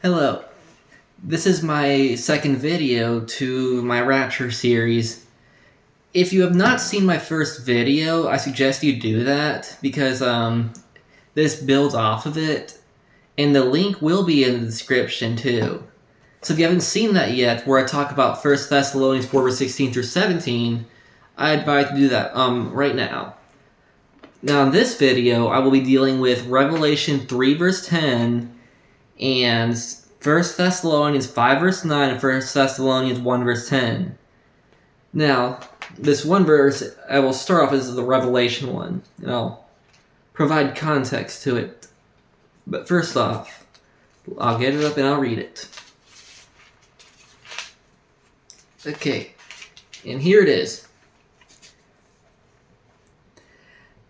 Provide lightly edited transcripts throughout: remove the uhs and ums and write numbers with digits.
Hello, this is my second video to my Rapture series. If you have not seen my first video, I suggest you do that because this builds off of it, and the link will be in the description too. So if you haven't seen that yet, where I talk about 1 Thessalonians 4 verse 16 through 17, I advise you to do that right now. Now in this video, I will be dealing with Revelation 3 verse 10 and 1 Thessalonians 5 verse 9 and 1 Thessalonians 1 verse 10. Now, this one verse, I will start off as the Revelation one, and I'll provide context to it. But first off, I'll get it up and I'll read it. Okay, and here it is.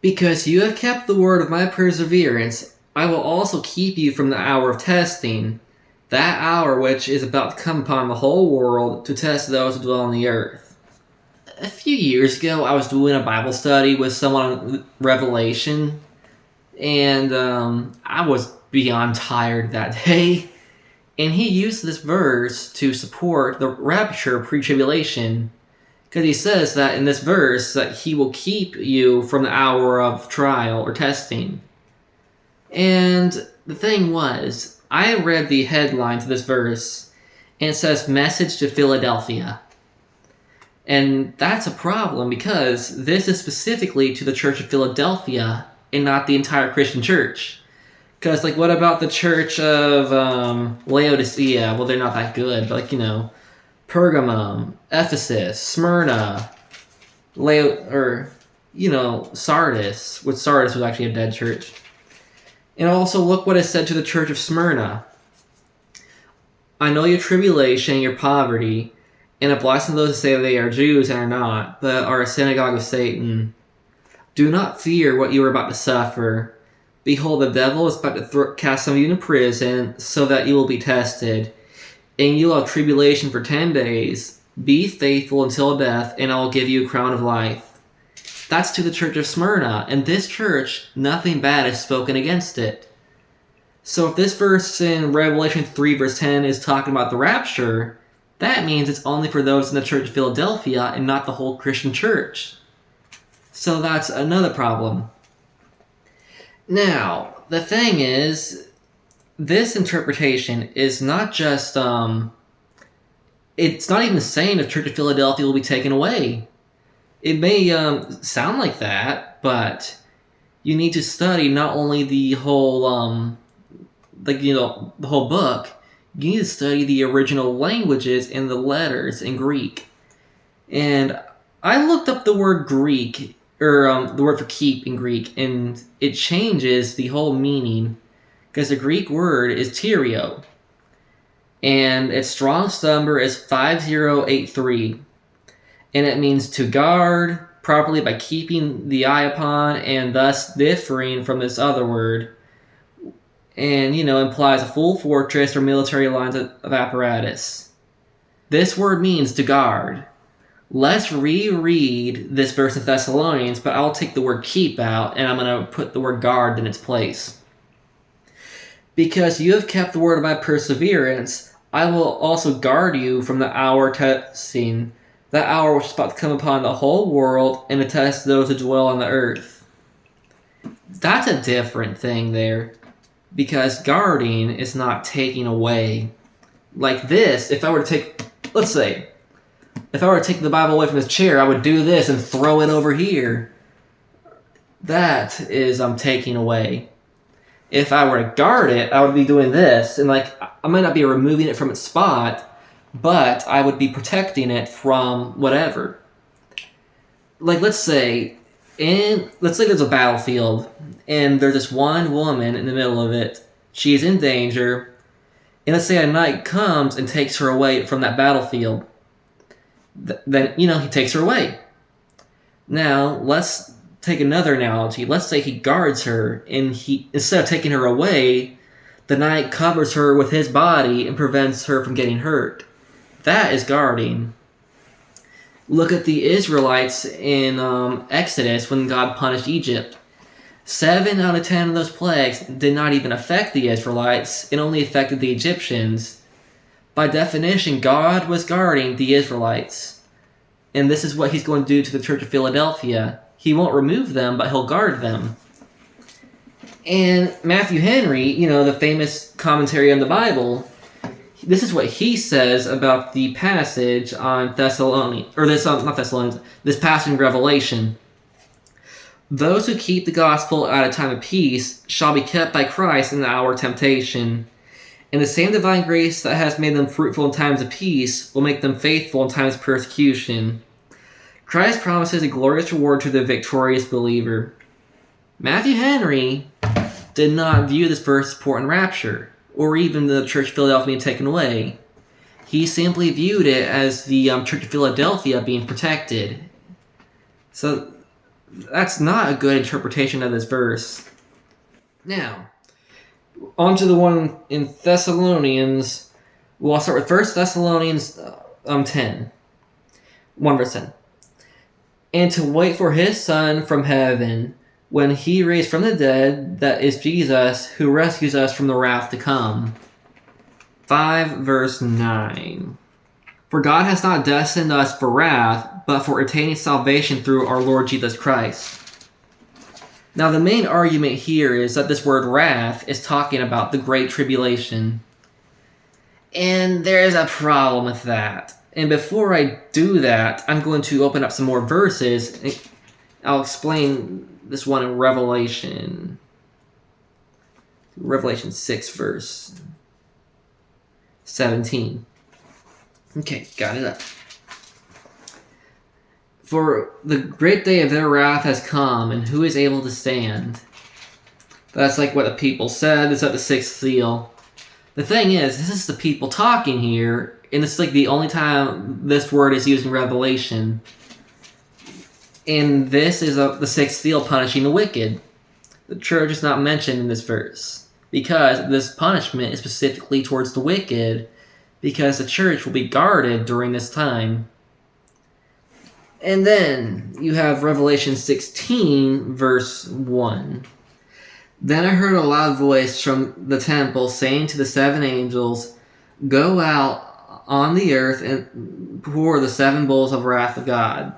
Because you have kept the word of my perseverance, I will also keep you from the hour of testing, that hour which is about to come upon the whole world to test those who dwell on the earth. A few years ago, I was doing a Bible study with someone on Revelation, and I was beyond tired that day, and he used this verse to support the Rapture pre-tribulation, because he says that in this verse that he will keep you from the hour of trial or testing. And the thing was, I read the headline to this verse, and it says, Message to Philadelphia. And that's a problem, because this is specifically to the Church of Philadelphia, and not the entire Christian church. Because, what about the Church of Laodicea? Well, they're not that good, but, Pergamum, Ephesus, Smyrna, Sardis, which Sardis was actually a dead church. And also look what is said to the church of Smyrna. I know your tribulation, your poverty, and a blessing those who say they are Jews and are not, but are a synagogue of Satan. Do not fear what you are about to suffer. Behold, the devil is about to cast some of you into prison, so that you will be tested. And you will have tribulation for 10 days. Be faithful until death, and I will give you a crown of life. That's to the church of Smyrna, and this church, nothing bad is spoken against it. So if this verse in Revelation 3 verse 10 is talking about the rapture, that means it's only for those in the church of Philadelphia and not the whole Christian church. So that's another problem. Now, the thing is, this interpretation is not just, it's not even saying the church of Philadelphia will be taken away. It may sound like that, but you need to study not only the whole, the whole book. You need to study the original languages and the letters in Greek. And I looked up the word Greek, or the word for keep in Greek, and it changes the whole meaning, because the Greek word is tyrio, and its Strong's number is 5083. And it means to guard properly by keeping the eye upon, and thus differing from this other word. And, implies a full fortress or military lines of apparatus. This word means to guard. Let's reread this verse in Thessalonians, but I'll take the word keep out, and I'm going to put the word guard in its place. Because you have kept the word of my perseverance, I will also guard you from the hour testing, that hour which is about to come upon the whole world, and to test those who dwell on the earth. That's a different thing there, because guarding is not taking away. Like this, if I were to take, let's say, if I were to take the Bible away from this chair, I would do this and throw it over here. That is taking away. If I were to guard it, I would be doing this, and I might not be removing it from its spot, but I would be protecting it from whatever. Let's say there's a battlefield, and there's this one woman in the middle of it. She's in danger, and let's say a knight comes and takes her away from that battlefield. Then, he takes her away. Now, let's take another analogy. Let's say he guards her, and instead of taking her away, the knight covers her with his body and prevents her from getting hurt. That is guarding. Look at the Israelites in Exodus when God punished Egypt. 7 out of 10 of those plagues did not even affect the Israelites. It only affected the Egyptians. By definition, God was guarding the Israelites. And this is what he's going to do to the Church of Philadelphia. He won't remove them, but he'll guard them. And Matthew Henry, the famous commentary on the Bible, this is what he says about the passage on Thessalonians, or this passage in Revelation. Those who keep the gospel at a time of peace shall be kept by Christ in the hour of temptation. And the same divine grace that has made them fruitful in times of peace will make them faithful in times of persecution. Christ promises a glorious reward to the victorious believer. Matthew Henry did not view this verse as supporting rapture, or even the Church of Philadelphia being taken away. He simply viewed it as the Church of Philadelphia being protected. So that's not a good interpretation of this verse. Now, on to the one in Thessalonians. Well, I'll start with 1 Thessalonians 10. 1 verse 10. And to wait for his Son from heaven, when he raised from the dead, that is Jesus, who rescues us from the wrath to come. 5 verse 9. For God has not destined us for wrath, but for attaining salvation through our Lord Jesus Christ. Now, the main argument here is that this word wrath is talking about the Great Tribulation. And there is a problem with that. And before I do that, I'm going to open up some more verses. I'll explain this one in Revelation. Revelation 6, verse 17. Okay, got it up. For the great day of their wrath has come, and who is able to stand? That's like what the people said. It's at the 6th seal. The thing is, this is the people talking here, and it's like the only time this word is used in Revelation. And this is the 6th seal punishing the wicked. The church is not mentioned in this verse, because this punishment is specifically towards the wicked, because the church will be guarded during this time. And then you have Revelation 16, verse 1. Then I heard a loud voice from the temple saying to the 7 angels, Go out on the earth and pour the 7 bowls of wrath of God.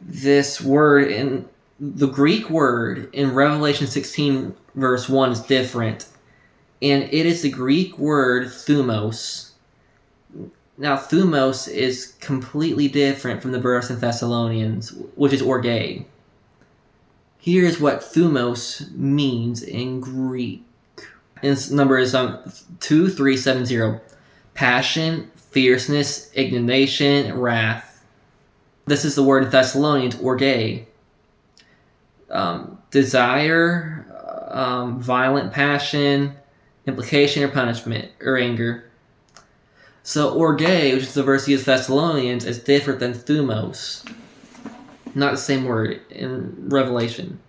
This word, in the Greek word in Revelation 16, verse 1 is different. And it is the Greek word thumos. Now, thumos is completely different from the verse in Thessalonians, which is orge. Here's what thumos means in Greek. Its number is 2370. Passion, fierceness, indignation, wrath. This is the word in Thessalonians, orge. Desire, violent passion, implication or punishment, or anger. So orge, which is the verse used in Thessalonians, is different than thumos. Not the same word in Revelation.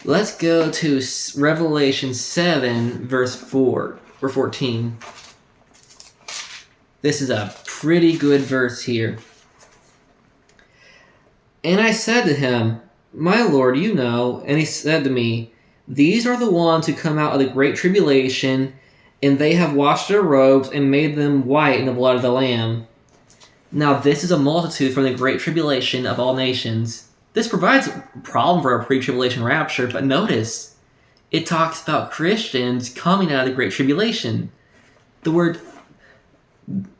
Let's go to Revelation 7, verse 4 or 14. This is a pretty good verse here. And I said to him, My Lord, you know. And he said to me, These are the ones who come out of the Great Tribulation, and they have washed their robes and made them white in the blood of the Lamb. Now this is a multitude from the Great Tribulation of all nations. This provides a problem for a pre-tribulation rapture, but notice, it talks about Christians coming out of the Great Tribulation.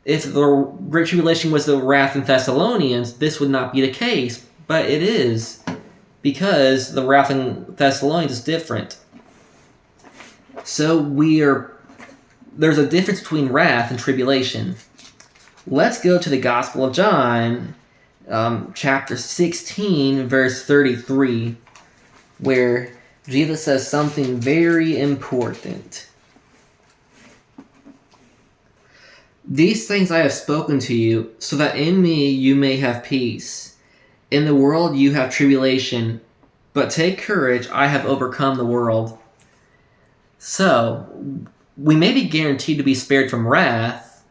If the Great Tribulation was the wrath in Thessalonians, this would not be the case, but it is, because the wrath in Thessalonians is different. So there's a difference between wrath and tribulation. Let's go to the Gospel of John, chapter 16, verse 33, where Jesus says something very important. These things I have spoken to you, so that in me you may have peace. In the world you have tribulation, but take courage, I have overcome the world. So, we may be guaranteed to be spared from wrath,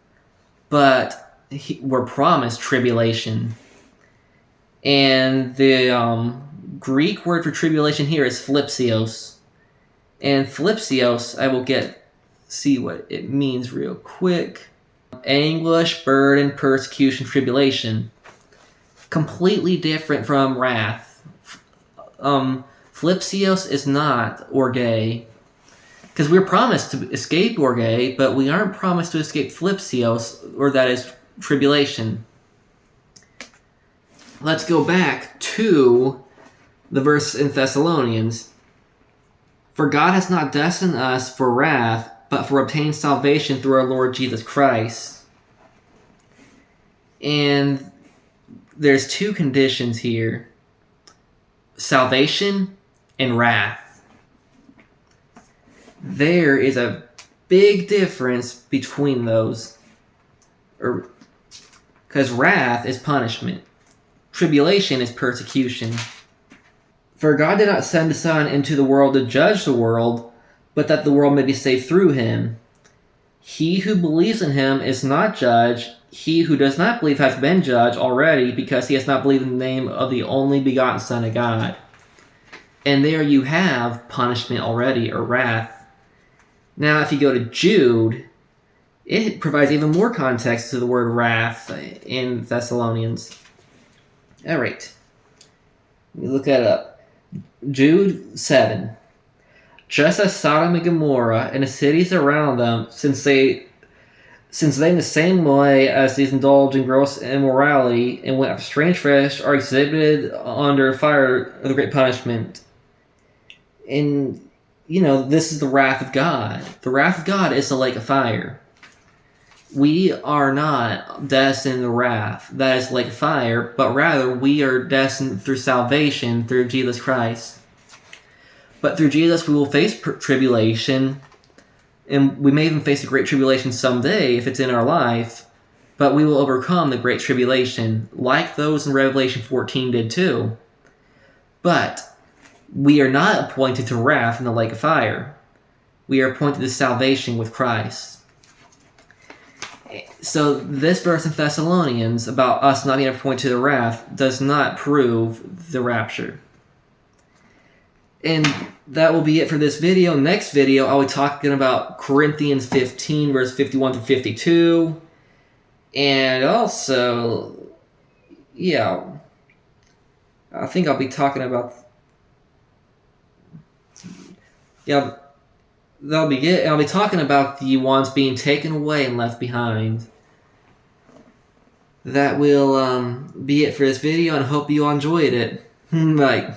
but we're promised tribulation. And the Greek word for tribulation here is thlipsios. And thlipsios, I will see what it means real quick. Anguish, burden, persecution, tribulation. Completely different from wrath. Thlipsios is not orge. Because we're promised to escape orge, but we aren't promised to escape thlipsios, or that is tribulation. Let's go back to the verse in Thessalonians. For God has not destined us for wrath, but for obtaining salvation through our Lord Jesus Christ. And there's two conditions here. Salvation and wrath. There is a big difference between those. Because wrath is punishment. Tribulation is persecution. For God did not send His Son into the world to judge the world, but that the world may be saved through Him. He who believes in Him is not judged. He who does not believe has been judged already, because he has not believed in the name of the only begotten Son of God. And there you have punishment already, or wrath. Now, if you go to Jude, it provides even more context to the word wrath in Thessalonians. All right. Let me look that up. Jude 7. Just as Sodom and Gomorrah and the cities around them, since they in the same way as these indulge in gross immorality and went after strange fish, are exhibited under fire of the great punishment. And, this is the wrath of God. The wrath of God is the lake of fire. We are not destined to wrath, that is like fire, but rather we are destined through salvation through Jesus Christ. But through Jesus we will face tribulation, and we may even face a great tribulation someday if it's in our life, but we will overcome the great tribulation, like those in Revelation 14 did too. But we are not appointed to wrath in the lake of fire. We are appointed to salvation with Christ. So this verse in Thessalonians about us not being appointed to wrath does not prove the rapture. And that will be it for this video. Next video, I'll be talking about Corinthians 15, verse 51 to 52. And also, I think I'll be talking about... That'll be it. I'll be talking about the ones being taken away and left behind. That will be it for this video, and I hope you all enjoyed it. Bye.